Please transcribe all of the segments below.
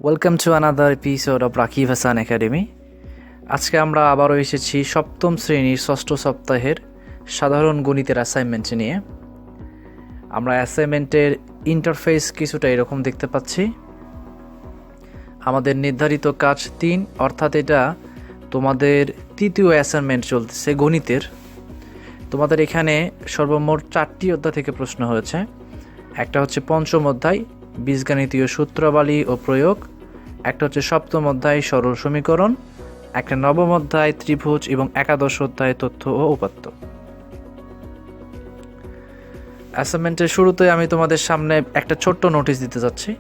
Welcome to another episode of Rakib Hasan academy. আজকে আমরা আবারও এসেছি সপ্তম শ্রেণীর ষষ্ঠ সপ্তাহের সাধারণ গণিতের অ্যাসাইনমেন্ট নিয়ে। আমরা অ্যাসাইনমেন্টের ইন্টারফেস কিছুটা এরকম দেখতে পাচ্ছি। আমাদের নির্ধারিত কাজ 3, অর্থাৎ এটা তোমাদের তৃতীয় অ্যাসাইনমেন্ট চলতেছে গণিতের। তোমাদের এখানে সর্বমোট 4টি অধ্যায় থেকে প্রশ্ন হয়েছে। একটা হচ্ছে পঞ্চম অধ্যায় বীজগণিতীয় সূত্রাবলী ও প্রয়োগ, একটা হচ্ছে সপ্তম অধ্যায় সরল সমীকরণ, একটা নবম অধ্যায় ত্রিভুজ এবং একাদশ অধ্যায় তথ্য ও উপাত্ত। অ্যাসাইনমেন্টের শুরুতে আমি তোমাদের সামনে একটা ছোট্ট নোটিশ দিতে যাচ্ছি।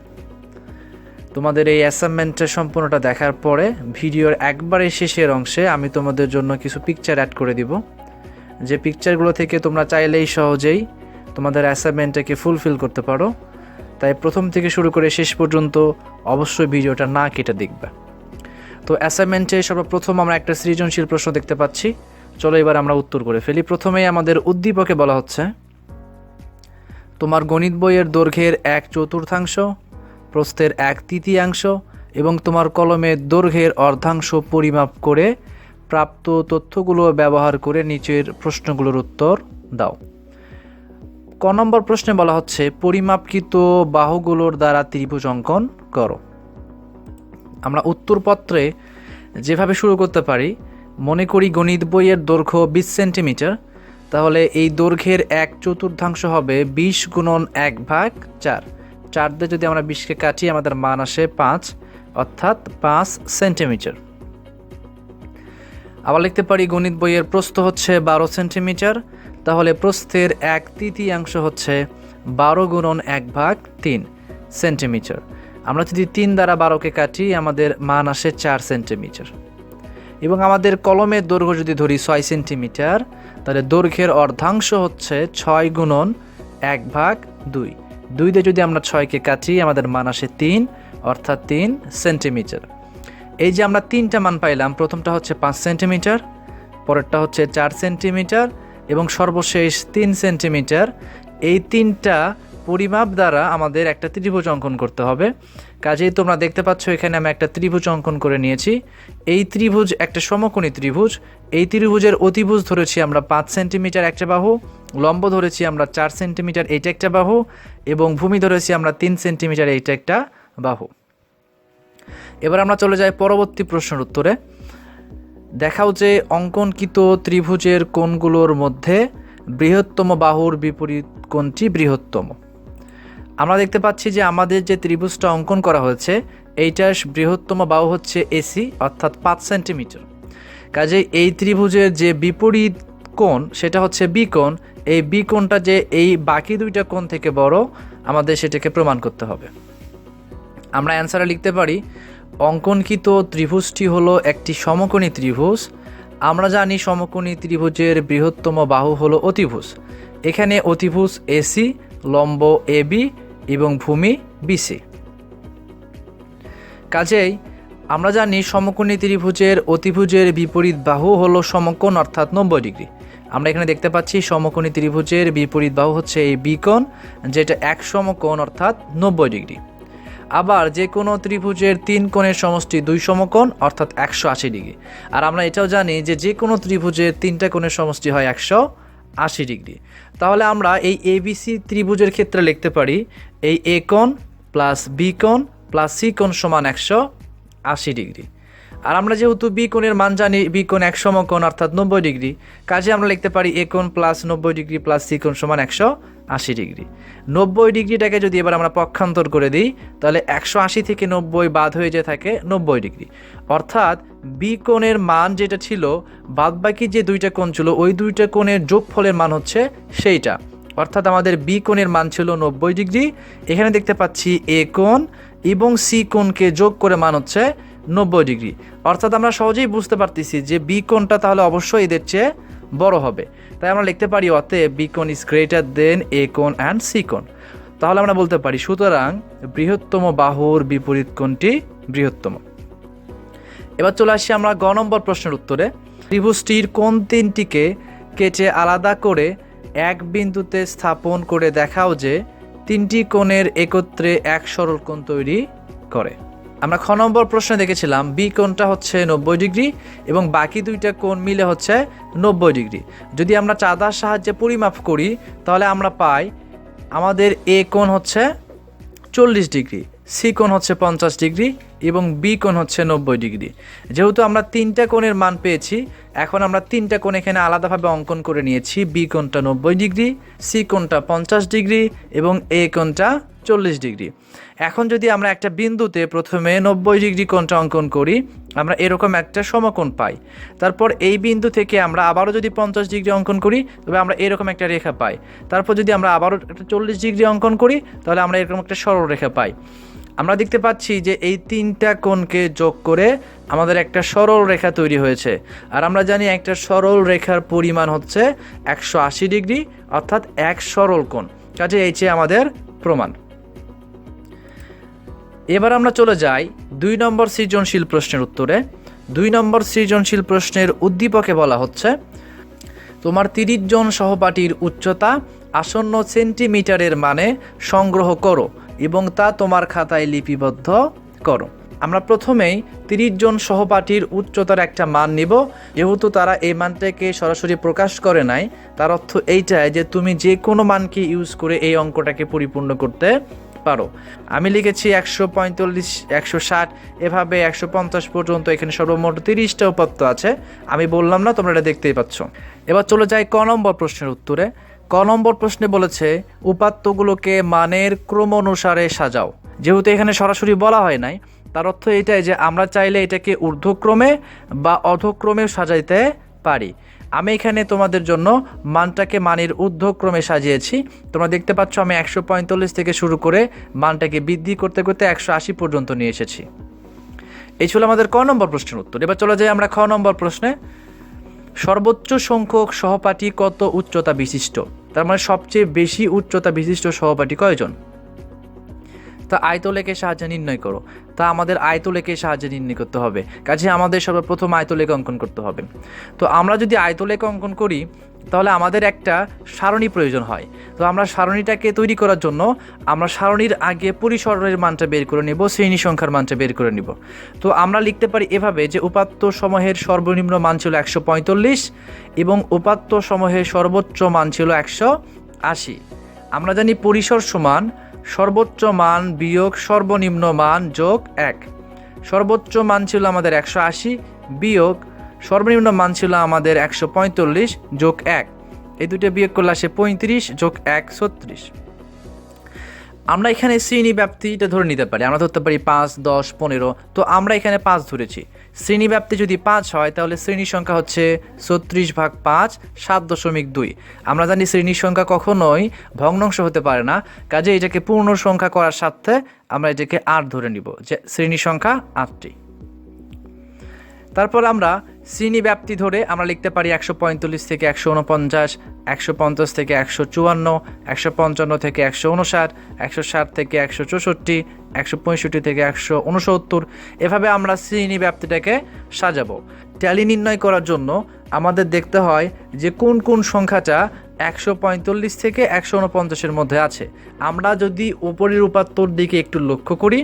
তোমাদের এই অ্যাসাইনমেন্টের সম্পূর্ণটা দেখার পরে ভিডিওর একবারে শেষের অংশে আমি তোমাদের জন্য কিছু পিকচার অ্যাড করে দিব, যে পিকচারগুলো থেকে তোমরা চাইলেই সহজেই তোমাদের অ্যাসাইনমেন্টটাকে ফুলফিল করতে পারো। তাই প্রথম থেকে শুরু করে শেষ পর্যন্ত অবশ্যই ভিডিওটা না কেটে দেখবে। তো অ্যাসাইনমেন্টে সর্বপ্রথম আমরা একটা সৃজনশীল প্রশ্ন দেখতে পাচ্ছি। চলো এবার আমরা উত্তর করে ফেলি। প্রথমেই আমাদের উদ্দীপকে বলা হচ্ছে, তোমার গণিত বইয়ের দৈর্ঘ্যের 1/4 প্রস্থের 1/3 এবং তোমার কলমের দৈর্ঘ্যের অর্ধাংশ পরিমাপ করে প্রাপ্ত তথ্যগুলো ব্যবহার করে নিচের প্রশ্নগুলোর উত্তর দাও। ক নম্বর প্রশ্নে বলা হচ্ছে, পরিমাপকৃত বাহুগুলোর দ্বারা ত্রিভুজ অঙ্কন করো। আমরা উত্তরপত্রে যেভাবে শুরু করতে পারি, মনে করি গণিত বইয়ের দৈর্ঘ্য 20 সেন্টিমিটার, তাহলে এই দৈর্ঘ্যের 1/4 হবে 20 গুণন 1/4। 4 দিয়ে যদি আমরা 20কে কাটি আমাদের মান আসে 5, অর্থাৎ 5 সেন্টিমিটার। আবার লিখতে পারি গণিত বইয়ের প্রস্থ হচ্ছে 12 সেন্টিমিটার, তাহলে প্রস্থের 1/3 হচ্ছে 12 গুণন 1/3 সেন্টিমিটার। আমরা যদি 3 দ্বারা 12কে কাটি আমাদের মান আসে 4 সেন্টিমিটার। এবং আমাদের কলমের দৈর্ঘ্য যদি ধরি 6 সেন্টিমিটার, তাহলে দৈর্ঘ্যের অর্ধাংশ হচ্ছে 6 গুণন 1/2। 2 দিয়ে যদি আমরা 6কে কাটি আমাদের মান আসে 3, অর্থাৎ 3 সেন্টিমিটার। এই যে আমরা 3টা মান পাইলাম, প্রথমটা হচ্ছে 5 সেন্টিমিটার, পরেরটা হচ্ছে 4 সেন্টিমিটার এবং সর্বশেষ 3 সেন্টিমিটার। এই 3টা পরিমাপ দ্বারা আমাদের একটা ত্রিভুজ অঙ্কন করতে হবে। কাজেই তোমরা দেখতে পাচ্ছ এখানে আমি একটা ত্রিভুজ অঙ্কন করে নিয়েছি। এই ত্রিভুজ একটা সমকোণী ত্রিভুজ। এই ত্রিভুজের অতিভুজ ধরেছি আমরা 5 সেন্টিমিটার একটা বাহু, লম্ব ধরেছি আমরা 4 সেন্টিমিটার এইটা একটা বাহু, এবং ভূমি ধরেছি আমরা 3 সেন্টিমিটার এইটা একটা বাহু। এবার আমরা চলে যাই পরবর্তী প্রশ্নের উত্তরে। দেখাও যে অঙ্কনকৃত ত্রিভুজের কোণগুলোর মধ্যে বৃহত্তম বাহুর বিপরীত কোণটি বৃহত্তম। আমরা দেখতে পাচ্ছি যে আমাদের যে ত্রিভুজটা অঙ্কন করা হয়েছে এইটার বৃহত্তম বাহু হচ্ছে এসি, অর্থাৎ 5 সেন্টিমিটার। কাজেই এই ত্রিভুজের যে বিপরীত কোণ সেটা হচ্ছে বি কোণ। এই বি কোণটা যে এই বাকি দুইটা কোণ থেকে বড়, আমাদের সেটাকে প্রমাণ করতে হবে। আমরা অ্যান্সারে লিখতে পারি, অঙ্কনকৃত ত্রিভুজটি হলো একটি সমকোণী ত্রিভুজ। আমরা জানি সমকোণী ত্রিভুজের বৃহত্তম বাহু হলো অতিভুজ। এখানে অতিভুজ এসি, লম্ব এবি এবং ভূমি বিসি। কাজেই আমরা জানি সমকোণী ত্রিভুজের অতিভুজের বিপরীত বাহু হলো সমকোণ, অর্থাৎ 90 ডিগ্রি। আমরা এখানে দেখতে পাচ্ছি সমকোণী ত্রিভুজের বিপরীত বাহু হচ্ছে এই বি কোণ, যেটা এক সমকোণ অর্থাৎ 90 ডিগ্রি। আবার যে কোনো ত্রিভুজের 3 কোণের সমষ্টি 2 সমকোণ অর্থাৎ 180 ডিগ্রি। আর আমরা এটাও জানি যে কোনো ত্রিভুজের 3টা কোণের সমষ্টি হয় 180 ডিগ্রি। তাহলে আমরা এই এবিসি ত্রিভুজের ক্ষেত্রে লিখতে পারি, এই এ কোণ প্লাস বি কোণ প্লাস সি কোণ সমান 180 ডিগ্রি। আর আমরা যেহেতু বি কোণের মান জানি, বি কোণ এক সমকোণ অর্থাৎ 90 ডিগ্রি, কাজে আমরা লিখতে পারি এ কোণ প্লাস 90 ডিগ্রি প্লাস সি কোণ সমান 180 ডিগ্রি। 90 ডিগ্রিটাকে যদি এবার আমরা পক্ষান্তর করে দিই, তাহলে 180 থেকে 90 বাদ হয়ে যেয়ে থাকে 90 ডিগ্রি। অর্থাৎ বি কোণের মান যেটা ছিল, বাদবাকি যে দুইটা কোণ ছিল ওই দুইটা কোণের যোগফলের মান হচ্ছে সেইটা। অর্থাৎ আমাদের বি কোণের মান ছিল 90 ডিগ্রি। এখানে দেখতে পাচ্ছি এ কোণ এবং সি কোণকে যোগ করে মান হচ্ছে 90 ডিগ্রি। অর্থাৎ আমরা সহজেই বুঝতে পারতেছি যে বি কোণটা তাহলে অবশ্যই এদের চেয়ে বড় হবে। তাই আমরা লিখতে পারি অতএব বি কোণ ইজ গ্রেটার দেন এ কোণ অ্যান্ড সি কোণ। তাহলে আমরা বলতে পারি সুতরাং বৃহত্তম বাহুর বিপরীত কোণটি বৃহত্তম। এবার চলে আসি আমরা গ নম্বর প্রশ্নের উত্তরে। ত্রিভুজটির কোণ 3টিকে কেটে আলাদা করে এক বিন্দুতে স্থাপন করে দেখাও যে 3টি কোণের একত্রে এক সরলকোণ তৈরি করে। আমরা খ নম্বর প্রশ্নে দেখেছিলাম বি কোণটা হচ্ছে 90 ডিগ্রি এবং বাকি দুইটা কোণ মিলে হচ্ছে 90 ডিগ্রি। যদি আমরা চাঁদার সাহায্যে পরিমাপ করি তাহলে আমরা পাই আমাদের এ কোণ হচ্ছে 40 ডিগ্রি, সি কোণ হচ্ছে 50 ডিগ্রি এবং বি কোণ হচ্ছে 90 ডিগ্রি। যেহেতু আমরা তিনটা কোণের মান পেয়েছি, এখন আমরা তিনটা কোণ এখানে আলাদাভাবে অঙ্কন করে নিয়েছি। বি কোণটা 90 ডিগ্রি, সি কোণটা 50 ডিগ্রি এবং এ কোণটা 40 ডিগ্রি। এখন যদি আমরা একটা বিন্দুতে প্রথমে 90 ডিগ্রি কোণটা অঙ্কন করি, আমরা এরকম একটা সমকোণ পাই। তারপর এই বিন্দু থেকে আমরা আবারও যদি 50 ডিগ্রি অঙ্কন করি তবে আমরা এরকম একটা রেখা পাই। তারপর যদি আমরা আবারও একটা 40 ডিগ্রি অঙ্কন করি তাহলে আমরা এরকম একটা সরল রেখা পাই। আমরা দেখতে পাচ্ছি যে এই তিনটা কোণকে যোগ করে আমাদের একটা সরল রেখা তৈরি হয়েছে। আর আমরা জানি একটা সরল রেখার পরিমাণ হচ্ছে 180 ডিগ্রি, অর্থাৎ এক সরল কোণ। কাজে এই যে আমাদের প্রমাণ। এবার আমরা চলে যাই 2 নম্বর সৃজনশীল প্রশ্নের উত্তরে। 2 নম্বর সৃজনশীল প্রশ্নের উদ্দীপকে বলা হচ্ছে তোমার 30 জন সহপাঠীর উচ্চতা আসন্ন সেন্টিমিটারের মানে সংগ্রহ করো এবং তা তোমার খাতায় লিপিবদ্ধ করো। আমরা প্রথমেই 30 জন সহপাঠীর উচ্চতার একটা মান নিব। যেহেতু তারা এই মানটাকে সরাসরি প্রকাশ করে নাই, তার অর্থ এইটাই যে তুমি যে কোনো মানকে ইউজ করে এই অঙ্কটাকে পরিপূর্ণ করতে পারো। আমি লিখেছি 145, 160, এভাবে 150 পর্যন্ত। এখানে সর্বমোট 30টা উপাত্ত আছে, আমি বললাম না, তোমরা এটা দেখতেই পাচ্ছ। এবার চলে যাই ক নম্বর প্রশ্নের উত্তরে। ক নম্বর প্রশ্নে বলেছে উপাত্তগুলোকে মানের ক্রম অনুসারে সাজাও। যেহেতু এখানে সরাসরি বলা হয় নাই, তার অর্থ এটাই যে আমরা চাইলে এটাকে ঊর্ধ্বক্রমে বা অধক্রমে সাজাইতে পারি। আমি এখানে তোমাদের জন্য মানটাকে মানের ঊর্ধ্বক্রমে সাজিয়েছি। তোমরা দেখতে পাচ্ছ আমি 145 থেকে শুরু করে মানটাকে বৃদ্ধি করতে করতে 180 পর্যন্ত নিয়ে এসেছি। এই ছিল আমাদের ক নম্বর প্রশ্নের উত্তর। এবার চলে যাই আমরা খ নম্বর প্রশ্নে। সর্বোচ্চ সংখ্যক সহপাঠী কত উচ্চতা বিশিষ্ট? তার মানে সবচেয়ে বেশি উচ্চতা বিশিষ্ট সহপাঠী কয়জন? তা আয়তলেখের সাহায্যে নির্ণয় করো। তা আমাদের আয়তলেখের সাহায্যে নির্ণয় করতে হবে। কাজে আমাদের সর্বপ্রথম আয়তলেখ অঙ্কন করতে হবে। তো আমরা যদি আয়তলেখ অঙ্কন করি তাহলে আমাদের একটা সারণী প্রয়োজন হয়। তো আমরা সারণীটাকে তৈরি করার জন্য আমরা সারণীর আগে পরিসরের মানটা বের করে নেব, শ্রেণী সংখ্যার মানটা বের করে নিব। তো আমরা লিখতে পারি এভাবে যে উপাত্ত সমূহের সর্বনিম্ন মান ছিল 145 এবং উপাত্ত সমূহের সর্বোচ্চ মান ছিল 180। আমরা জানি পরিসর সমান সর্বোচ্চ মান বিয়োগ সর্বনিম্ন মান যোগ 1। সর্বোচ্চ মান ছিল আমাদের 180 বিয়োগ সর্বনিম্ন মান ছিল আমাদের 145 যোগ 1। এই দুটো বিয়োগ করলে আসে 35 যোগ 1 36। আমরা এখানে শ্রেণী ব্যাপ্তিটা ধরে নিতে পারি। আমরা ধরতে পারি 5, 10, 15। তো আমরা এখানে 5 ধরেছি। শ্রেণী ব্যাপ্তি যদি 5 হয় তাহলে শ্রেণী সংখ্যা হচ্ছে 36/5 7.2। আমরা জানি শ্রেণীর সংখ্যা কখনোই ভগ্নাংশ হতে পারে না। কাজে এটাকে পূর্ণ সংখ্যা করার সাথে আমরা এটাকে 8 ধরে নিব, যে শ্রেণী সংখ্যা 8টি। তারপর আমরা শ্রেণী ব্যাপ্তি ধরে আমরা লিখতে পারি 145 থেকে 149, 150 থেকে 154, 155 থেকে 159, 160 থেকে 164, 165 থেকে 169। এভাবে আমরা শ্রেণী ব্যাপ্তিটাকে সাজাবো। ট্যালি নির্ণয় করার জন্য আমাদের দেখতে হয় যে কোন কোন সংখ্যাটা 145 থেকে 149-এর মধ্যে আছে। আমরা যদি উপরের উপাত্তর দিকে একটু লক্ষ্য করি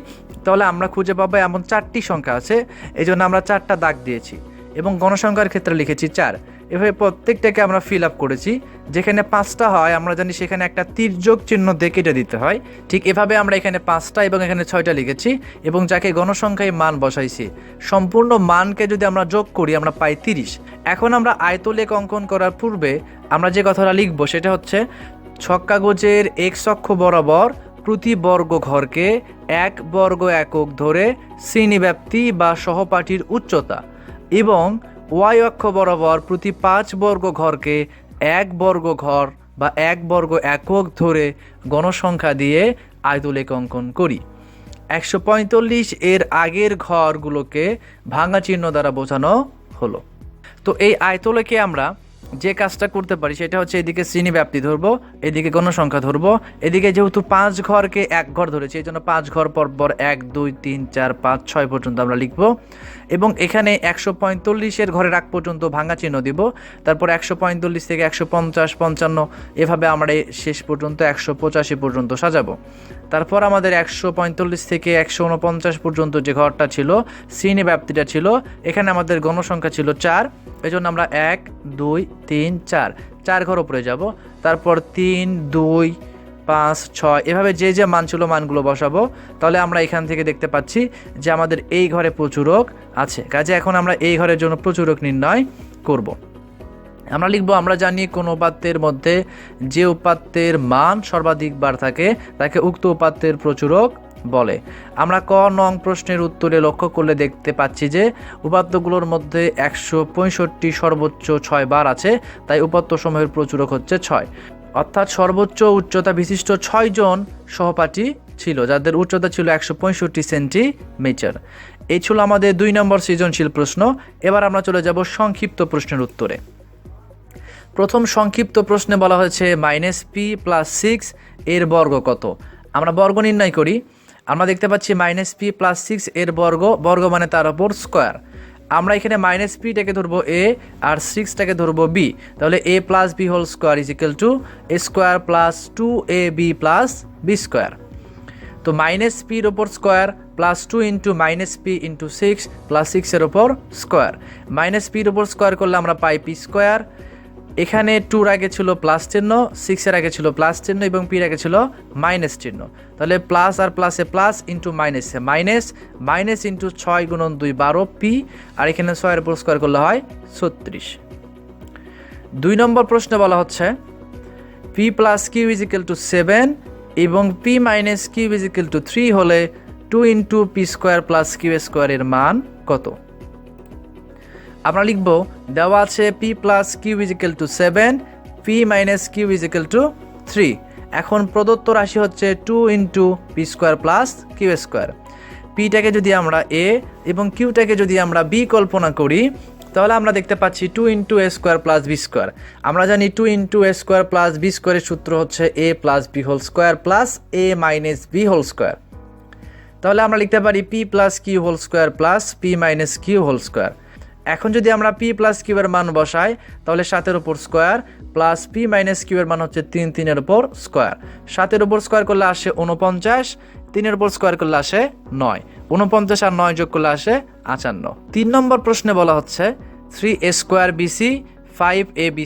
তাহলে আমরা খুঁজে পাবো এমন 4টি সংখ্যা আছে। এই জন্য আমরা 4টা দাগ দিয়েছি এবং গণসংখ্যার ক্ষেত্রে লিখেছি 4। এভাবে প্রত্যেকটাকে আমরা ফিল আপ করেছি। যেখানে 5টা হয় আমরা জানি সেখানে একটা তির্যক চিহ্ন দিয়ে কেটে দিতে হয়। ঠিক এভাবে আমরা এখানে 5টা এবং এখানে 6টা লিখেছি এবং যাকে গণসংখ্যায় মান বসাইছি। সম্পূর্ণ মানকে যদি আমরা যোগ করি আমরা পাই 30। এখন আমরা আয়তলেখ অঙ্কন করার পূর্বে আমরা যে কথাটা লিখবো সেটা হচ্ছে ছক কাগজের x অক্ষ বরাবর প্রতি বর্গ ঘরকে 1 বর্গ একক ধরে শ্রেণীব্যাপ্তি বা সহপাঠীর উচ্চতা এবং y অক্ষ বরাবর প্রতি 5 বর্গ ঘরকে 1 বর্গ ঘর বা 1 বর্গ একক ধরে গণসংখ্যা দিয়ে আয়তলেখ অঙ্কন করি। 145 এর আগের ঘরগুলোকে ভাঙা চিহ্ন দ্বারা বোঝানো হলো। তো এই আয়তলেখে আমরা যে কাজটা করতে পারি সেটা হচ্ছে এদিকে শ্রেণী ব্যাপ্তি ধরবো, এদিকে গণসংখ্যা ধরবো। এদিকে যেহেতু 5 ঘরকে 1 ঘর ধরেছি এই জন্য 5 ঘর পরপর 1 2 3 4 5 6 পর্যন্ত আমরা লিখবো এবং এখানে 145-এর ঘরের আগ পর্যন্ত ভাঙা চিহ্ন দিব। তারপর 145 থেকে 150 55 এভাবে আমরা শেষ পর্যন্ত 185 পর্যন্ত সাজাবো। তারপর আমাদের 145 থেকে 149 পর্যন্ত যে ঘরটা ছিল, শ্রেণী ব্যাপ্তিটা ছিল, এখানে আমাদের গণসংখ্যা ছিল 4, এই জন্য আমরা 1 2 3 4 ঘর উপরে যাব। তারপর 3 2 5 6 এভাবে যে যে মান ছিল মানগুলো বসাবো। তাহলে আমরা এখান থেকে দেখতে পাচ্ছি যে আমাদের এই ঘরে প্রচুরক আছে। কাজে এখন আমরা এই ঘরের জন্য প্রচুরক নির্ণয় করব। আমরা লিখব, আমরা জানি কোন উপাত্তের মধ্যে যে উপাত্তের মান সর্বাধিক বার থাকে তাকে উক্ত উপাত্তের প্রচুরক বলে। আমরা ক নং প্রশ্নের উত্তরে লক্ষ্য করলে দেখতে পাচ্ছি যে উপাত্তগুলোর মধ্যে 165 সর্বোচ্চ 6 বার আছে, তাই উপাত্তসমূহের প্রচুরক হচ্ছে 6। অর্থাৎ সর্বোচ্চ উচ্চতা বিশিষ্ট 6 জন সহপাঠী ছিল যাদের উচ্চতা ছিল 165 সেন্টিমিটার। এই ছিল আমাদের 2 নম্বর সৃজনশীল প্রশ্ন। এবার আমরা চলে যাব সংক্ষিপ্ত প্রশ্নের উত্তরে। প্রথম সংক্ষিপ্ত প্রশ্নে বলা হয়েছে -p + 6 এর বর্গ কত। আমরা বর্গ নির্ণয় করি। আমরা দেখতে পাচ্ছি -p + 6 এর বর্গ মানে তার উপর স্কোয়ার। আমরা এখানে -pটাকে ধরবো a আর 6টাকে ধরবো b। তাহলে a + b whole square = a square + 2ab + b square. তো -p এর উপর স্কোয়ার +2 × -p × 6 + 6 এর উপর স্কোয়ার। -p এর উপর স্কোয়ার করলে আমরা পাই p স্কোয়ার। এখানে 2 এর আগে ছিল প্লাস চিহ্ন, 6 এর আগে ছিল প্লাস চিহ্ন এবং p এর আগে ছিল মাইনাস চিহ্ন। তাহলে প্লাস আর প্লাসে প্লাস ইন্টু মাইনাসে মাইনাস, মাইনাস ইন্টু 6 × 2 12 p, আর এখানে 6 এর উপর স্কোয়ার করলে হয় 36। 2 নম্বর প্রশ্নে বলা হচ্ছে p + q = 7 এবং p - q = 3 হলে 2 × p² + q² এর মান কত। আমরা লিখব, দেওয়া আছে p + q = 7, p - q = 3। এখন প্রদত্ত রাশি হচ্ছে 2 × p² + q²। pটাকে যদি আমরা a এবং qটাকে যদি আমরা b কল্পনা করি তাহলে আমরা দেখতে পাচ্ছি 2 × a² + b²। আমরা জানি 2 × a² + b² এর সূত্র হচ্ছে a + b² + a - b²। তাহলে আমরা লিখতে পারি p + q² + p - q²। এখন যদি আমরা p + q এর মান বসাই তাহলে 7 এর উপর স্কোয়ার প্লাস p - q এর মান হচ্ছে 3, 3 এর উপর স্কোয়ার। 7 এর উপর স্কোয়ার করলে আসে 49, 3 এর উপর স্কোয়ার করলে আসে 9, 49 আর 9 যোগ করলে আসে 55। 3 নম্বর প্রশ্নে বলা হচ্ছে 3a² bc 5ab²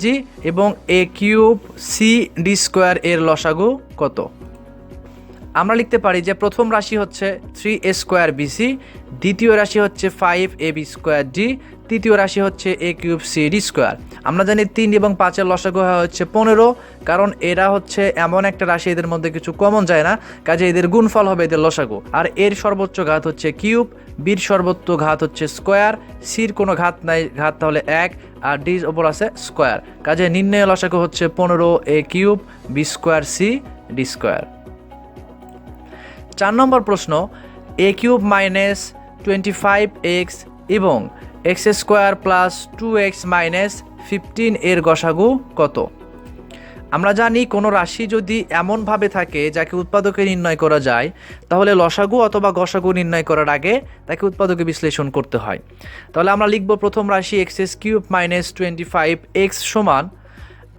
g এবং a³ cd² এর লসাগু কত। আমরা লিখতে পারি যে প্রথম রাশি হচ্ছে 3a² bc, দ্বিতীয় রাশি হচ্ছে 5ab² g, তৃতীয় রাশি হচ্ছে a³ cd²। আমরা জানি 3 এবং 5 এর লসাগু হচ্ছে 15, কারণ এরা হচ্ছে এমন একটা রাশি এদের মধ্যে কিছু কমন যায় না, কাজে এদের গুণফল হবে এদের লসাগু। আর এর সর্বোচ্চ ঘাত হচ্ছে কিউব, বির সর্বোচ্চ ঘাত হচ্ছে স্কোয়ার, সির কোনো ঘাত নাই, ঘাত তাহলে 1, আর ডির ওপর আছে স্কোয়ার। কাজে নির্ণয় লসাগু হচ্ছে 15 a³ b² cd²। 4 নম্বর প্রশ্ন a³ - 25x এবং x² + 2x - 15 এর গসাগু কত। আমরা জানি কোনো রাশি যদি এমনভাবে থাকে যাকে উৎপাদকে নির্ণয় করা যায় তাহলে লসাগু অথবা গসাগু নির্ণয় করার আগে তাকে উৎপাদকে বিশ্লেষণ করতে হয়। তাহলে আমরা লিখব প্রথম রাশি x³ - 25x সমান,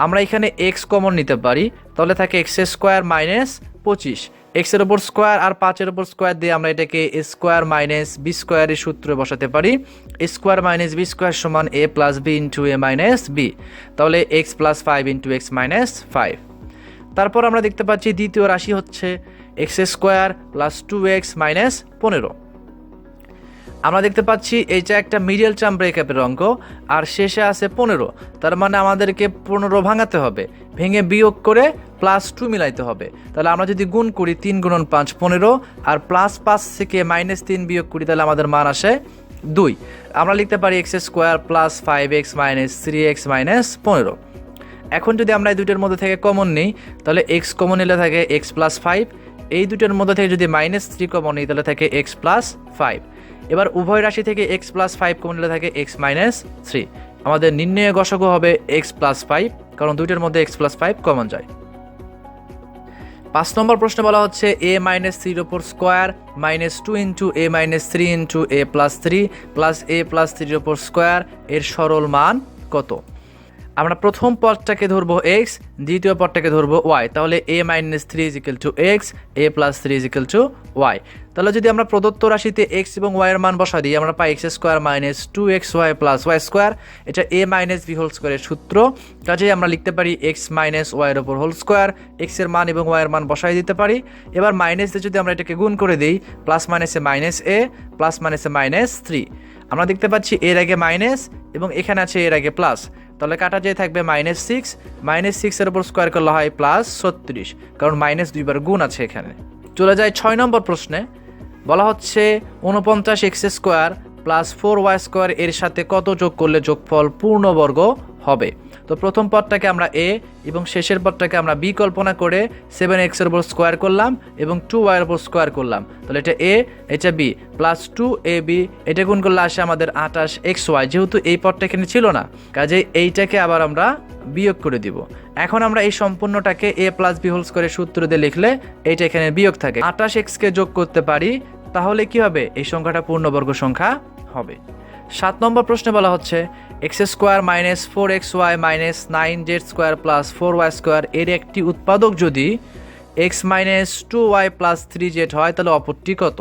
আমরা এখানে x কমন নিতে পারি, তাহলে থাকে x² - 25, x এর উপর স্কোয়ার আর 5 এর উপর স্কোয়ার দিয়ে আমরা এটাকে a² - b² এর সূত্রে বসাতে পারি। a² - b² সমান a + b × a - b, তাহলে x + 5 × x - 5। তারপর আমরা দেখতে পাচ্ছি দ্বিতীয় রাশি হচ্ছে x² + 2x - 15। আমরা দেখতে পাচ্ছি এইটা একটা মিডল টার্ম ব্রেকআপের অঙ্ক আর শেষে আছে 15, তার মানে আমাদেরকে 15 ভাঙাতে হবে, ভেঙে বিয়োগ করে +2 মিলাইতে হবে। তাহলে আমরা যদি গুণ করি 3 × 5 15 আর +5 থেকে -3 বিয়োগ করি তাহলে আমাদের মান আসে 2। আমরা লিখতে পারি x² + 5x - 3x - 15। এখন যদি আমরা এই দুটোর মধ্যে থেকে কমন নিই তাহলে x কমন নিলে থাকে x + 5, এই দুটোর মধ্যে থেকে যদি -3 কমন নিই তাহলে থাকে x + 5। এবার উভয় রাশি থেকে x + 5 কমন নিলে থাকে x - 3। আমাদের নির্ণয় গসাগু হবে x + 5, কারণ দুইটার মধ্যে x + 5 কমন যায়। 5 নম্বর প্রশ্নে বলা হচ্ছে a - 3 এর উপর স্কোয়ার -2 × a - 3 × a + 3 + a + 3 এর উপর স্কোয়ার এর সরল মান কত। আমরা প্রথম পদটাকে ধরবো এক্স, দ্বিতীয় পদটাকে ধরবো ওয়াই, তাহলে A minus three is equal to X, A plus three is equal to Y. তাহলে যদি আমরা প্রদত্ত রাশিতে এক্স এবং ওয়াই এর মান বসা দিই, আমরা পাই X square minus two X Y plus Y square. এটা এ মাইনাস বি হোল স্কোয়ারের সূত্র, কাজেই আমরা লিখতে পারি এক্স মাইনাস ওয়াইয়ের ওপর হোল স্কোয়ার, এক্স এর মান এবং ওয়াই এর মান বসাই দিতে পারি। এবার মাইনাস দিয়ে যদি আমরা এটাকে গুণ করে দিই, প্লাস মাইনাসে মাইনাস এ, প্লাস মাইনাসে মাইনাস থ্রি, আমরা দেখতে পাচ্ছি এর আগে মাইনাস এবং এখানে আছে এর আগে প্লাস, তাহলে কাটা যেয়ে থাকবে মাইনাস সিক্স, মাইনাস সিক্সের উপর স্কোয়ার করলে হয় প্লাস 36, কারণ মাইনাস দুইবার গুণ আছে এখানে। চলে যায় 6 নম্বর প্রশ্নে, বলা হচ্ছে 49 x square plus 4y square এর সাথে কত যোগ করলে যোগফল পূর্ণবর্গ হবে। তো প্রথম পদটাকে আমরা এ এবং শেষের পদটাকে আমরা বি কল্পনা করে 7x এর উপর স্কোয়ার করলাম এবং 2y এর উপর স্কোয়ার করলাম, তাহলে এটা এ, এটা বি, প্লাস 2ab, এটা গুণ করলে আসে আমাদের 28xy, যেহেতু এই পদটা এখানে ছিল না, কাজে এইটাকে আবার আমরা বিয়োগ করে দিব। এখন আমরা এই সম্পূর্ণটাকে এ প্লাস বি হোল স্কোয়ারের সূত্র দিয়ে লিখলে এইটা এখানে বিয়োগ থাকে, 28xকে যোগ করতে পারি, তাহলে কি হবে, এই সংখ্যাটা পূর্ণবর্গ সংখ্যা হবে। 7 নম্বর প্রশ্নে বলা হচ্ছে x square minus 4xy minus 9z square plus 4y square এর একটি উৎপাদক যদি x minus 2y plus 3z হয়, তাহলে অপরটি কত।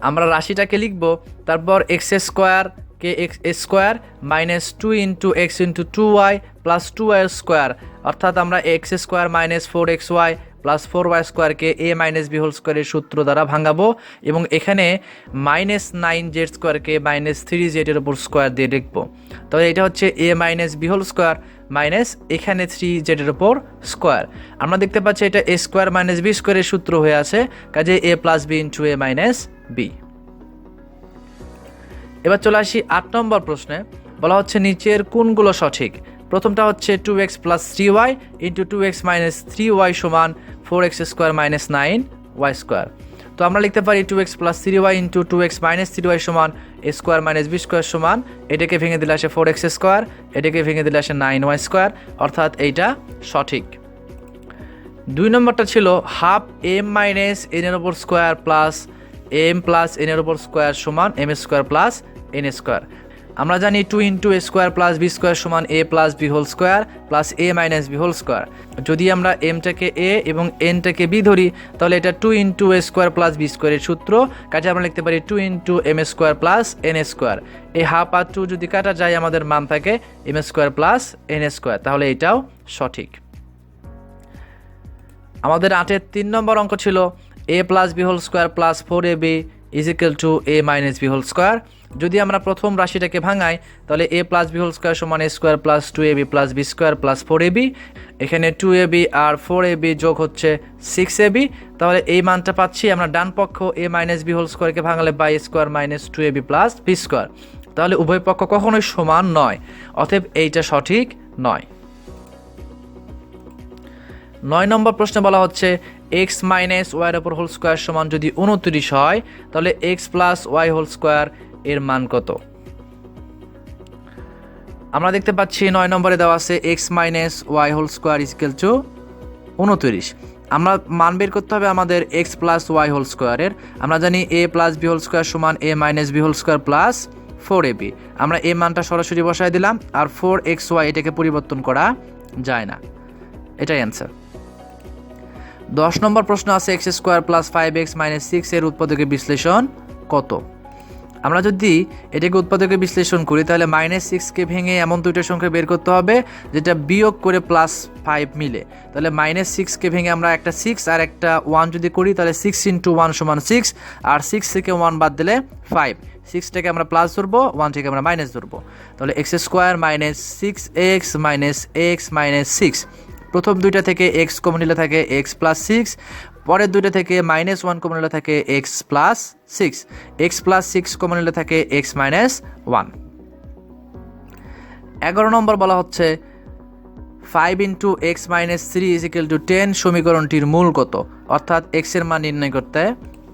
আমরা রাশিটাকে লিখব, তারপর এক্স স্কোয়ার কে X square minus 2 into X into 2y plus 2y square, অর্থাৎ আমরা x square minus 4xy plus 4y স্কোয়ারকে এ মাইনাস বি হোল স্কোয়ারের সূত্র দ্বারা ভাঙাবো এবং এখানে মাইনাস 9z স্কোয়ারকে মাইনাস 3z এর উপর স্কোয়ার দিয়ে লিখবো, তাহলে এটা হচ্ছে A minus B whole square minus এখানে 3z এর উপর স্কোয়ার। আমরা দেখতে পাচ্ছি এটা এ স্কোয়ার মাইনাস বি স্কোয়ারের সূত্র হয়ে আছে, কাজে এ প্লাস বি ইন্টু এ মাইনাস বি। এবার চলে আসি 8 নম্বর প্রশ্নে, বলা হচ্ছে নিচের কোনগুলো সঠিক। প্রথমটা হচ্ছে 2x plus 3y into 2x minus 3y সমান 4x square minus 9y square. তো আমরা লিখতে পারি 2x plus 3y into 2x minus 3y সমান a square minus b square সমান, এটাকে ভেঙে দিলে আসে 4x স্কোয়ার, এটাকে ভেঙে দিলে আসে 9y স্কোয়ার, অর্থাৎ এইটা সঠিক। 2 নম্বরটা ছিল হাফ m মাইনাস n এর উপর square plus m plus n এর উপর স্কোয়ার সমান m square plus n square. আমরা জানি 2 into A square plus B square সমান A plus B whole square plus A minus B whole square. যদি আমরা এমটাকে এ এবং এনটাকে বি ধরি, তাহলে এটা 2 into A square plus B স্কোয়ারের সূত্র, কাজে আমরা লিখতে পারি 2 into M square plus N square. এই হাফ আর 2 যদি কাটা যায়, আমাদের মান থাকে M square plus N square, তাহলে এটাও সঠিক। আমাদের 8-এর 3 নম্বর অঙ্ক ছিল A plus B whole square plus 4ab is equal to A minus B whole square. যদি আমরা প্রথম রাশিটাকে ভাঙাই, তাহলে A plus B whole square সমান A square plus 2ab plus B square plus 4ab, এখানে 2ab আর 4ab যোগ হচ্ছে 6ab, তাহলে এই মানটা পাচ্ছি আমরা ডান পক্ষ এ মাইনাস বি হোল স্কোয়ারকে ভাঙালে বাই square minus 2ab plus B square, তাহলে উভয় পক্ষ কখনোই সমান নয়, অতএব এইটা সঠিক নয়। 9 নম্বর প্রশ্নে বলা হচ্ছে এক্স মাইনাস ওয়াইয়ের উপর হোল স্কোয়ার সমান যদি 29 হয়, তাহলে x plus y whole square এর মান কত। আমরা দেখতে পাচ্ছি 9 নম্বরে দেওয়া আছে x minus y whole square is equal to 29। আমরা মান বের করতে হবে আমাদের এক্স প্লাস ওয়াই হোল স্কোয়ারের। আমরা জানি A plus B whole square সমান A minus B whole square plus 4ab। আমরা এ মানটা সরাসরি বসাই দিলাম, আর 4xy এটাকে পরিবর্তন করা যায় না, এটাই অ্যান্সার। 10 নম্বর প্রশ্ন আছে x square plus 5x minus 6 এর উৎপাদকের বিশ্লেষণ কত। আমরা যদি এটাকে উৎপাদকের বিশ্লেষণ করি, তাহলে মাইনাস 6কে ভেঙে এমন দুইটা সংখ্যা বের করতে হবে যেটা বিয়োগ করে প্লাস 5 মিলে। তাহলে মাইনাস 6কে ভেঙে আমরা একটা 6 আর একটা 1 যদি করি, তাহলে 6 ইন্টু 1 সমান 6, আর 6 থেকে 1 বাদ দিলে 5, 6টাকে আমরা প্লাস ধরবো, 1 থেকে আমরা মাইনাস ধরবো, তাহলে x square minus 6x minus x minus 6। প্রথম দুইটা থেকে এক্স কমন নিলে থাকে এক্স প্লাস 6, পরের দুইটা থেকে মাইনাস 1 কমন নিলে থাকে x plus 6, x plus 6 common নিলে থাকে এক্স মাইনাস 1। 11 নম্বর বলা হচ্ছে 5 into x minus 3 is equal two 10 সমীকরণটির মূল কত, অর্থাৎ এক্স এর মান নির্ণয় করতে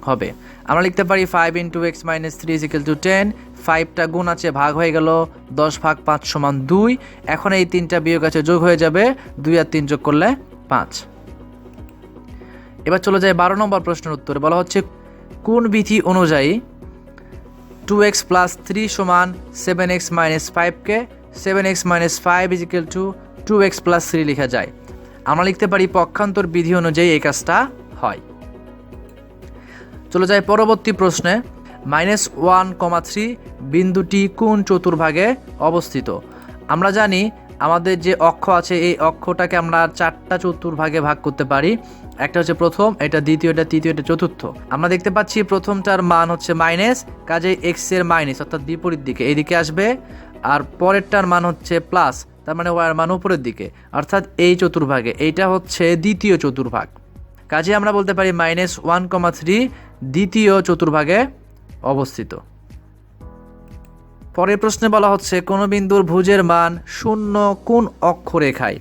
হবে। আমরা লিখতে পারি 5 into x minus 3 is equal two 10, 5টা গুণ আছে ভাগ হয়ে গেল, 10 ভাগ 5 সমান 2, এখন এই 3টা বিয়োগ আছে যোগ হয়ে যাবে, 2 আর 3 যোগ করলে 5। এবার চলে যায় 12 নম্বর প্রশ্নের উত্তরে। বলা হচ্ছে কোন বিধি অনুযায়ী 2x প্লাস 3 সমান 7x মাইনাস 5কে 7x minus 5 is equal to 2x plus 3 লেখা যায়। আমরা লিখতে পারি পক্ষান্তর বিধি অনুযায়ী এই কাজটা হয়। চলে যাই পরবর্তী প্রশ্নে। -1,3 বিন্দুটি কোন চতুর্ভাগে অবস্থিত? আমরা জানি আমাদের যে অক্ষ আছে এই অক্ষটাকে আমরা 4টা চতুর্ভাগে ভাগ করতে পারি। একটা হচ্ছে প্রথম, এটা দ্বিতীয়, এটা তৃতীয়, এটা চতুর্থ। আমরা দেখতে পাচ্ছি প্রথমটার মান হচ্ছে মাইনাস, কাজে এক্স এর মাইনাস অর্থাৎ বিপরীত দিকে এইদিকে আসবে, আর পরেরটার মান হচ্ছে প্লাস, তার মানে ওয়াই এর মান উপরের দিকে অর্থাৎ এই চতুর্ভাগে। এইটা হচ্ছে দ্বিতীয় চতুর্ভাগ, কাজে আমরা বলতে পারি -1,3 দ্বিতীয় চতুর্ভাগে অবস্থিত। পরের প্রশ্নে বলা হচ্ছে কোন বিন্দুর ভুজের মান 0 কোন অক্ষরেখায়?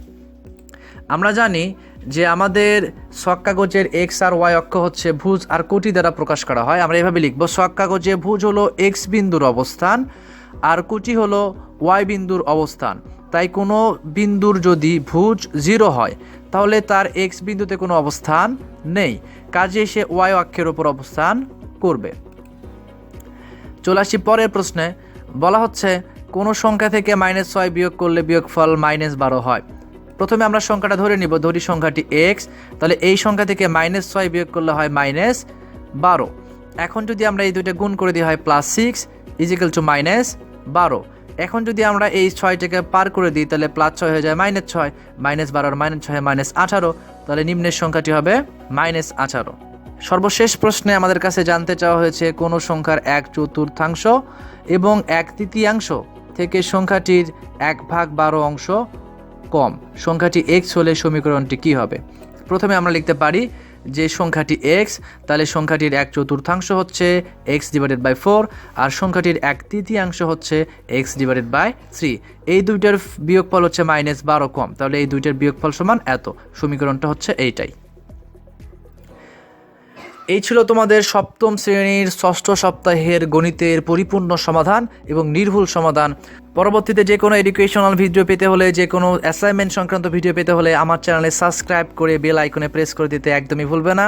আমরা জানি যে আমাদের ছক কাগজের এক্স আর ওয়াই অক্ষ হচ্ছে ভুজ আর কোটি দ্বারা প্রকাশ করা হয়। আমরা এভাবে লিখব, ছক কাগজে ভুজ হলো এক্স বিন্দুর অবস্থান আর কোটি হলো ওয়াই বিন্দুর অবস্থান। তাই কোনো বিন্দুর যদি ভুজ 0 হয় তাহলে তার এক্স বিন্দুতে কোনো অবস্থান নেই, কাজে সে ওয়াই অক্ষের উপর অবস্থান করবে। চলে আসি পরের প্রশ্নে। বলা হচ্ছে কোনো সংখ্যা থেকে -6 বিয়োগ করলে বিয়োগফল -12 হয়। প্রথমে আমরা সংখ্যাটা ধরে নিব, ধরি সংখ্যাটি এক্স, তাহলে এই সংখ্যা থেকে -6 বিয়োগ করলে হয় -12। এখন যদি আমরা এই দুইটা গুণ করে দিই হয় +6 = -12। এখন যদি আমরা এই 6টাকে পার করে দিই তাহলে +6 হয়ে যায় -6, -12 -6 -18, তাহলে নিম্নের সংখ্যাটি হবে -18। সর্বশেষ প্রশ্নে আমাদের কাছে জানতে চাওয়া হয়েছে কোন সংখ্যার 1/4 এবং 1/3 থেকে সংখ্যাটির 1/12 অংশ কম। সংখ্যাটি এক্স হলে সমীকরণটি কি হবে? প্রথমে আমরা লিখতে পারি যে সংখ্যাটি এক্স, তাহলে সংখ্যাটির 1/4 হচ্ছে x/4 আর সংখ্যাটির 1/3 হচ্ছে x/3। এই দুইটার বিয়োগফল হচ্ছে -12 কম, তাহলে এই দুইটার বিয়োগফল সমান এত। সমীকরণটা হচ্ছে এইটাই। এই ছিল তোমাদের সপ্তম শ্রেণীর ষষ্ঠ সপ্তাহের গণিতের পরিপূর্ণ সমাধান এবং নির্ভুল সমাধান। পরবর্তীতে যে কোনো এডুকেশনাল ভিডিও পেতে হলে, যে কোনো অ্যাসাইনমেন্ট সংক্রান্ত ভিডিও পেতে হলে আমার চ্যানেলে সাবস্ক্রাইব করে বেল আইকনে প্রেস করে দিতে একদমই ভুলবে না।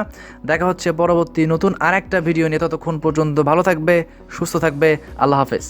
দেখা হচ্ছে পরবর্তী নতুন আরেকটা ভিডিও নিয়ে। ততক্ষণ পর্যন্ত ভালো থাকবে, সুস্থ থাকবে। আল্লাহ হাফেজ।